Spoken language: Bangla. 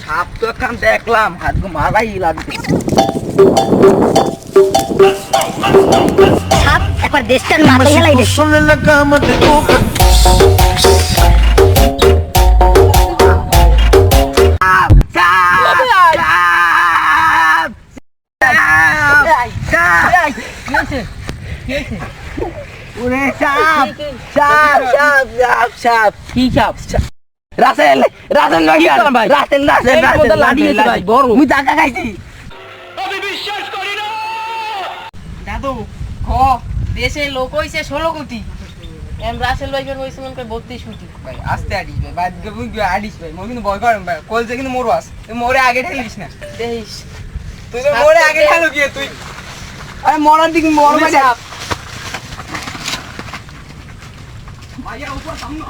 সাপ তো এখন দেখলাম হাত মারাই লাগবে। সাপ একবার দেশটার মাথায় হেলাই দে। রাসেল রাসেল ভাই রাসেল রাসেল রাসেল লাডি ভাই বড় মুই টাকা খাইছি। আমি বিশ্বাস করি না। দাদু খ দেশে লোক হইছে 16 কোটি এম রাসেল ভাই বের হইছে মনে করে 32 কোটি। ভাই আস্তে আডিস ভাই বাদ গবু আডিস ভাই মই কিন্তু ভয় করম ভাই কলজে কিন্তু মোর আস তুই মোরে আগে ঠেলিস না। দেখিস তুই তো মোরে আগে ঠেলো কি তুই আরে মরার দিক মর ভাই। সাপ ভাইয়া উপর সামনে